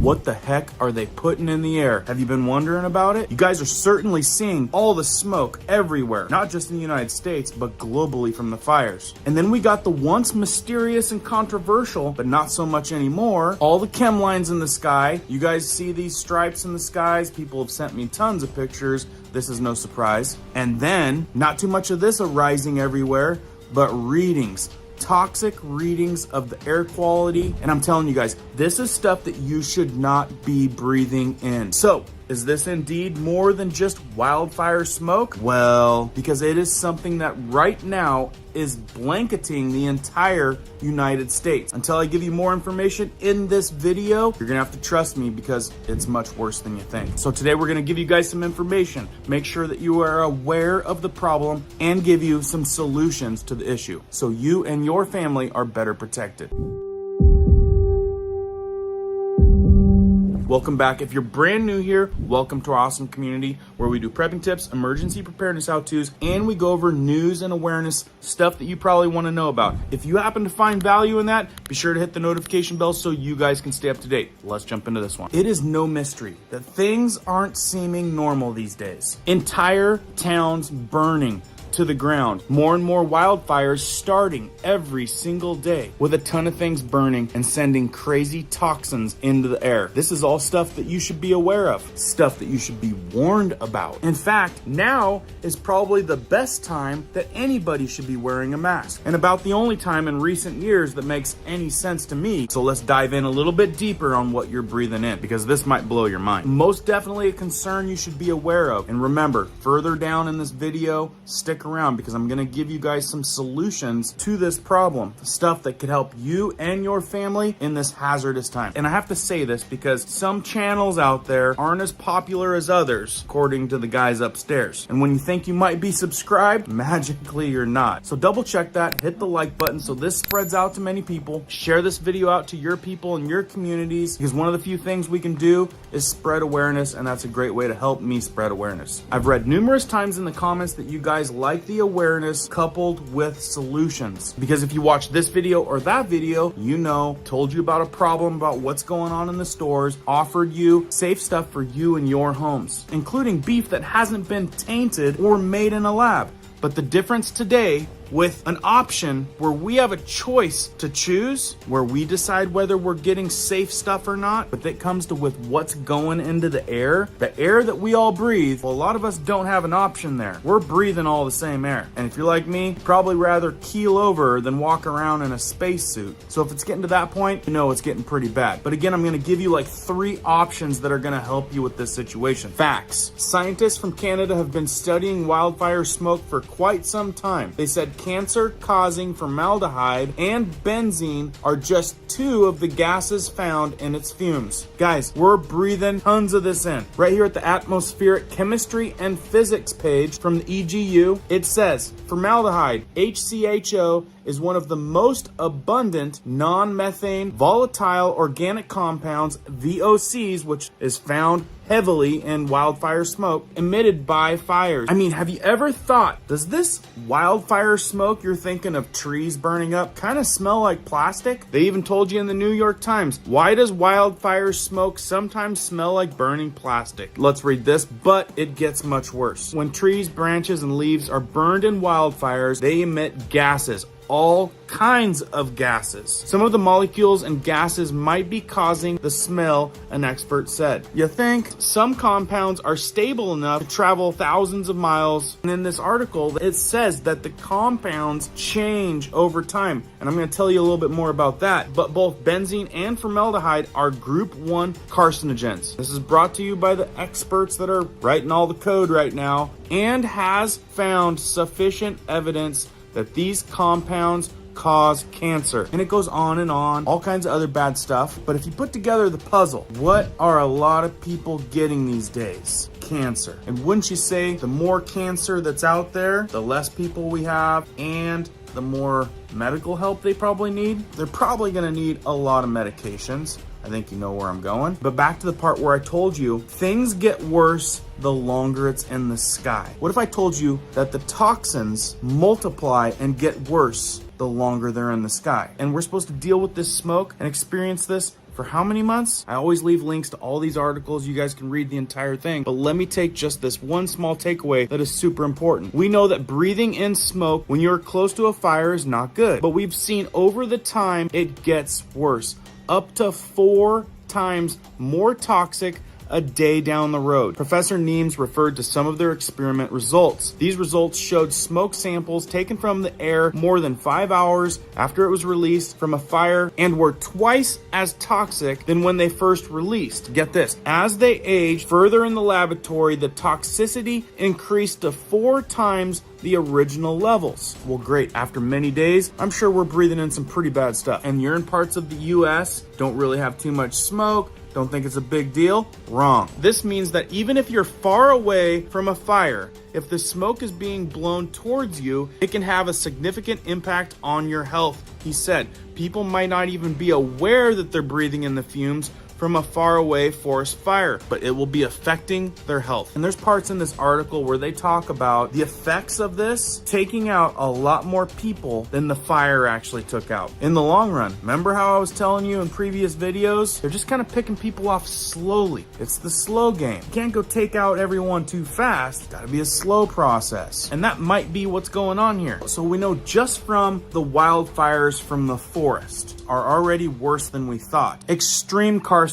What the heck are they putting in the air? Have you been wondering about it? You guys are certainly seeing all the smoke everywhere, not just in the United States, but globally from the fires. And then we got the once mysterious and controversial, but not so much anymore, all the chem lines in the sky. You guys see these stripes in the skies? People have sent me tons of pictures. This is no surprise. And then, not too much of this arising everywhere, but readings. Toxic readings of the air quality. And I'm telling you guys, this is stuff that you should not be breathing in. So, is this indeed more than just wildfire smoke? Well, because it is something that right now is blanketing the entire United States. Until I give you more information in this video, you're gonna have to trust me because it's much worse than you think. So today we're gonna give you guys some information, make sure that you are aware of the problem, and give you some solutions to the issue so you and your family are better protected. Welcome back. If you're brand new here, welcome to our awesome community where we do prepping tips, emergency preparedness how-tos, and we go over news and awareness, stuff that you probably want to know about. If you happen to find value in that, be sure to hit the notification bell so you guys can stay up to date. Let's jump into this one. It is no mystery that things aren't seeming normal these days. Entire towns burning to the ground. More and more wildfires starting every single day with a ton of things burning and sending crazy toxins into the air. This is all stuff that you should be aware of, stuff that you should be warned about. In fact, now is probably the best time that anybody should be wearing a mask, and about the only time in recent years that makes any sense to me. So let's dive in a little bit deeper on what you're breathing in, because this might blow your mind. Most definitely a concern you should be aware of. And remember, further down in this video, stick around because I'm going to give you guys some solutions to this problem, stuff that could help you and your family in this hazardous time. And I have to say this because some channels out there aren't as popular as others, according to the guys upstairs. And when you think you might be subscribed, magically you're not. So double check that, hit the like button so this spreads out to many people. Share this video out to your people and your communities, because one of the few things we can do is spread awareness, and that's a great way to help me spread awareness. I've read numerous times in the comments that you guys like the awareness coupled with solutions, because if you watch this video or that video, told you about a problem, about what's going on in the stores, offered you safe stuff for you and your homes, including beef that hasn't been tainted or made in a lab. But the difference today, with an option where we have a choice to choose, where we decide whether we're getting safe stuff or not, but that comes to with what's going into the air that we all breathe. Well, a lot of us don't have an option there. We're breathing all the same air. And if you're like me, probably rather keel over than walk around in a spacesuit. So if it's getting to that point, it's getting pretty bad. But again, I'm gonna give you like 3 options that are gonna help you with this situation. Facts. Scientists from Canada have been studying wildfire smoke for quite some time. They said cancer-causing formaldehyde and benzene are just 2 of the gases found in its fumes. Guys, we're breathing tons of this in. Right here at the Atmospheric Chemistry and Physics page from the EGU, it says formaldehyde, HCHO, is one of the most abundant non-methane volatile organic compounds, VOCs, which is found heavily in wildfire smoke emitted by fires. I mean, have you ever thought, does this wildfire smoke you're thinking of trees burning up kind of smell like plastic? They even told you in the New York Times, why does wildfire smoke sometimes smell like burning plastic? Let's read this, but it gets much worse. When trees, branches, and leaves are burned in wildfires, they emit gases, all kinds of gases. Some of the molecules and gases might be causing the smell, an expert said. You think? Some compounds are stable enough to travel thousands of miles. And in this article, it says that the compounds change over time. And I'm going to tell you a little bit more about that. But both benzene and formaldehyde are group 1 carcinogens. This is brought to you by the experts that are writing all the code right now, and has found sufficient evidence that these compounds cause cancer. And it goes on, all kinds of other bad stuff. But if you put together the puzzle, what are a lot of people getting these days? Cancer. And wouldn't you say the more cancer that's out there, the less people we have, and the more medical help they probably need? They're probably gonna need a lot of medications. I think you know where I'm going. But back to the part where I told you things get worse the longer it's in the sky. What if I told you that the toxins multiply and get worse the longer they're in the sky? And we're supposed to deal with this smoke and experience this for how many months? I always leave links to all these articles. You guys can read the entire thing, but let me take just this one small takeaway that is super important. We know that breathing in smoke when you're close to a fire is not good, but we've seen over the time it gets worse, up to 4 times more toxic a day down the road. Professor Nemes referred to some of their experiment results. These results showed smoke samples taken from the air more than 5 hours after it was released from a fire and were twice as toxic than when they first released. Get this, as they aged further in the laboratory, the toxicity increased to 4 times the original levels. Well, great. After many days, I'm sure we're breathing in some pretty bad stuff. And you're in parts of the US, don't really have too much smoke, don't think it's a big deal? Wrong. This means that even if you're far away from a fire, if the smoke is being blown towards you, it can have a significant impact on your health. He said, people might not even be aware that they're breathing in the fumes from a faraway forest fire, but it will be affecting their health. And there's parts in this article where they talk about the effects of this taking out a lot more people than the fire actually took out in the long run. Remember how I was telling you in previous videos? They're just kind of picking people off slowly. It's the slow game. You can't go take out everyone too fast. It's gotta be a slow process. And that might be what's going on here. So we know just from the wildfires from the forest are already worse than we thought. Extreme carcinogens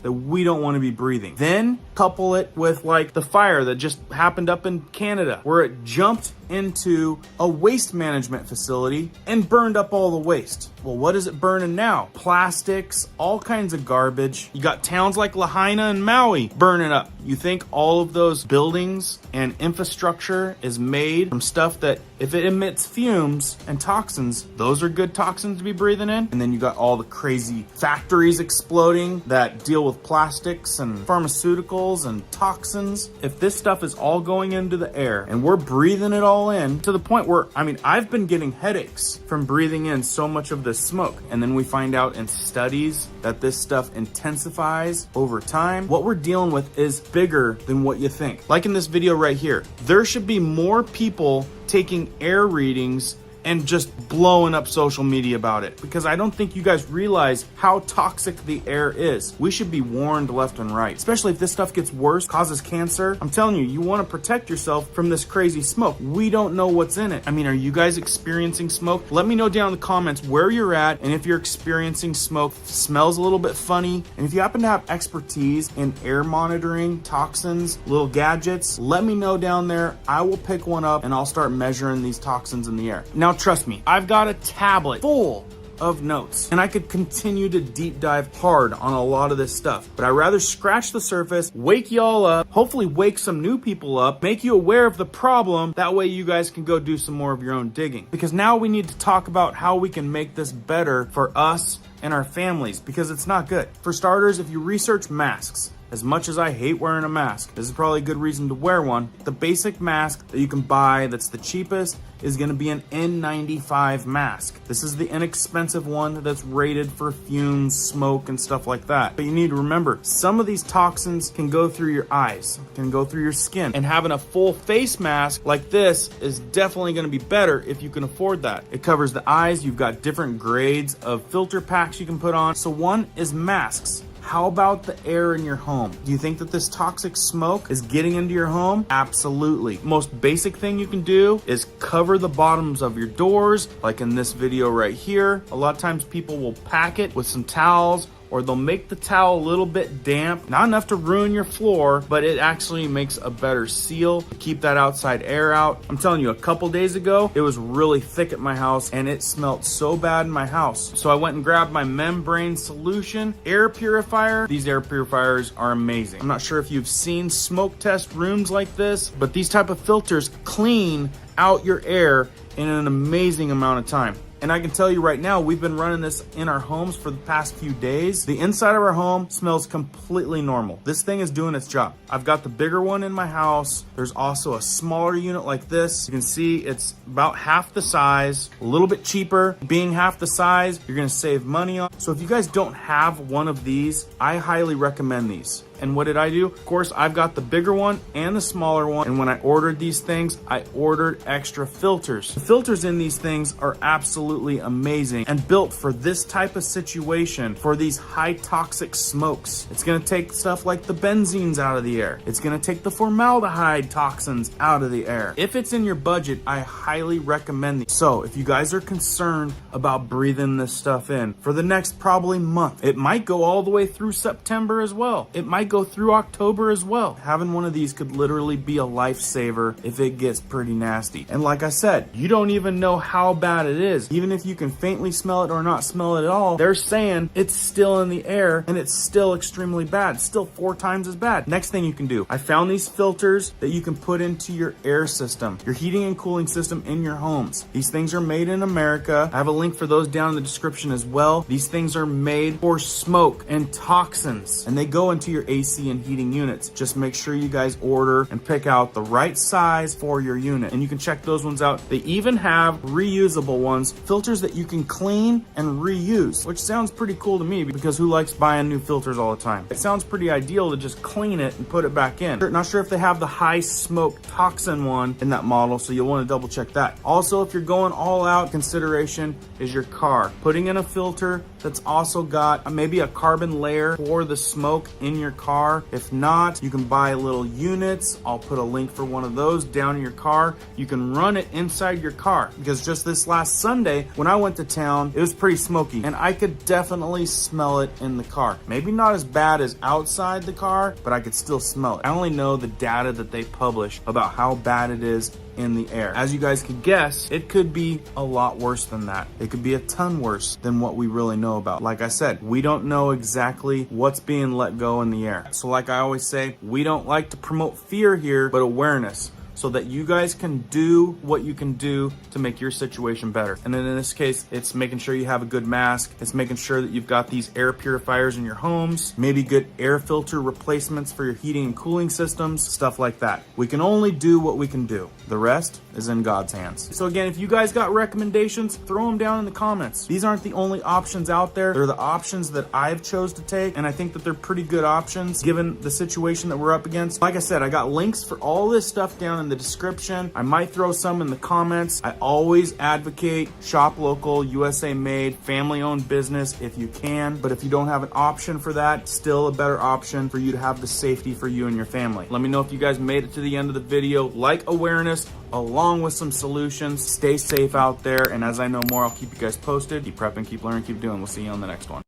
that we don't want to be breathing. Then couple it with like the fire that just happened up in Canada where it jumped into a waste management facility and burned up all the waste. Well, what is it burning now? Plastics, all kinds of garbage. You got towns like Lahaina and Maui burning up. You think all of those buildings and infrastructure is made from stuff that if it emits fumes and toxins, those are good toxins to be breathing in? And then you got all the crazy factories exploding that deal with plastics and pharmaceuticals and toxins. If this stuff is all going into the air and we're breathing it all in to the point where, I've been getting headaches from breathing in so much of this smoke. And then we find out in studies that this stuff intensifies over time. What we're dealing with is bigger than what you think. Like in this video right here, there should be more people taking air readings and just blowing up social media about it, because I don't think you guys realize how toxic the air is. We should be warned left and right, especially if this stuff gets worse, causes cancer. I'm telling you, you want to protect yourself from this crazy smoke. We don't know what's in it. Are you guys experiencing smoke? Let me know down in the comments where you're at and if you're experiencing smoke, smells a little bit funny. And if you happen to have expertise in air monitoring, toxins, little gadgets, let me know down there. I will pick one up and I'll start measuring these toxins in the air. Now, trust me, I've got a tablet full of notes and I could continue to deep dive hard on a lot of this stuff, but I'd rather scratch the surface, wake y'all up, hopefully wake some new people up, make you aware of the problem. That way you guys can go do some more of your own digging, because now we need to talk about how we can make this better for us and our families, because it's not good. For starters, if you research masks, as much as I hate wearing a mask, this is probably a good reason to wear one. The basic mask that you can buy that's the cheapest is gonna be an N95 mask. This is the inexpensive one that's rated for fumes, smoke, and stuff like that. But you need to remember, some of these toxins can go through your eyes, can go through your skin, and having a full face mask like this is definitely gonna be better if you can afford that. It covers the eyes, you've got different grades of filter packs you can put on. So one is masks. How about the air in your home? Do you think that this toxic smoke is getting into your home? Absolutely. Most basic thing you can do is cover the bottoms of your doors, like in this video right here. A lot of times people will pack it with some towels, or they'll make the towel a little bit damp, not enough to ruin your floor, but it actually makes a better seal to keep that outside air out. I'm telling you, a couple days ago, it was really thick at my house and it smelled so bad in my house. So I went and grabbed my membrane solution air purifier. These air purifiers are amazing. I'm not sure if you've seen smoke test rooms like this, but these type of filters clean out your air in an amazing amount of time. And I can tell you right now, we've been running this in our homes for the past few days. The inside of our home smells completely normal. This thing is doing its job. I've got the bigger one in my house. There's also a smaller unit like this. You can see it's about half the size, a little bit cheaper. Being half the size, you're gonna save money on. So if you guys don't have one of these, I highly recommend these. And what did I do? Of course, I've got the bigger one and the smaller one. And when I ordered these things, I ordered extra filters. The filters in these things are absolutely amazing and built for this type of situation, for these high toxic smokes. It's gonna take stuff like the benzenes out of the air. It's gonna take the formaldehyde toxins out of the air. If it's in your budget, I highly recommend these. So if you guys are concerned about breathing this stuff in for the next probably month, it might go all the way through September as well. It might go through October as well. Having one of these could literally be a lifesaver if it gets pretty nasty. And like I said, you don't even know how bad it is. Even if you can faintly smell it or not smell it at all, they're saying it's still in the air and it's still extremely bad. It's still 4 times as bad. Next thing you can do, I found these filters that you can put into your air system, your heating and cooling system in your homes. These things are made in America. I have a link for those down in the description as well. These things are made for smoke and toxins, and they go into your AC and heating units. Just make sure you guys order and pick out the right size for your unit, and you can check those ones out. They even have reusable ones, filters that you can clean and reuse, which sounds pretty cool to me because who likes buying new filters all the time? It sounds pretty ideal to just clean it and put it back in. Not sure if they have the high smoke toxin one in that model, so you'll want to double check that. Also, if you're going all out, consideration is your car. Putting in a filter that's also got maybe a carbon layer for the smoke in your car. If not, you can buy little units. I'll put a link for one of those down in your car. You can run it inside your car, because just this last Sunday when I went to town, it was pretty smoky and I could definitely smell it in the car. Maybe not as bad as outside the car, but I could still smell it. I only know the data that they publish about how bad it is in the air. As you guys could guess, it could be a lot worse than that. It could be a ton worse than what we really know about. Like I said, we don't know exactly what's being let go in the air. So like I always say, we don't like to promote fear here, but awareness, so that you guys can do what you can do to make your situation better. And then in this case, it's making sure you have a good mask. It's making sure that you've got these air purifiers in your homes, maybe good air filter replacements for your heating and cooling systems, stuff like that. We can only do what we can do. The rest is in God's hands. So again, if you guys got recommendations, throw them down in the comments. These aren't the only options out there. They're the options that I've chose to take, and I think that they're pretty good options given the situation that we're up against. Like I said, I got links for all this stuff down in the description. I might throw some in the comments. I always advocate shop local, USA made, family owned business if you can. But if you don't have an option for that, still a better option for you to have the safety for you and your family. Let me know if you guys made it to the end of the video. Like awareness along with some solutions. Stay safe out there. And as I know more, I'll keep you guys posted. Keep prepping, keep learning, keep doing. We'll see you on the next one.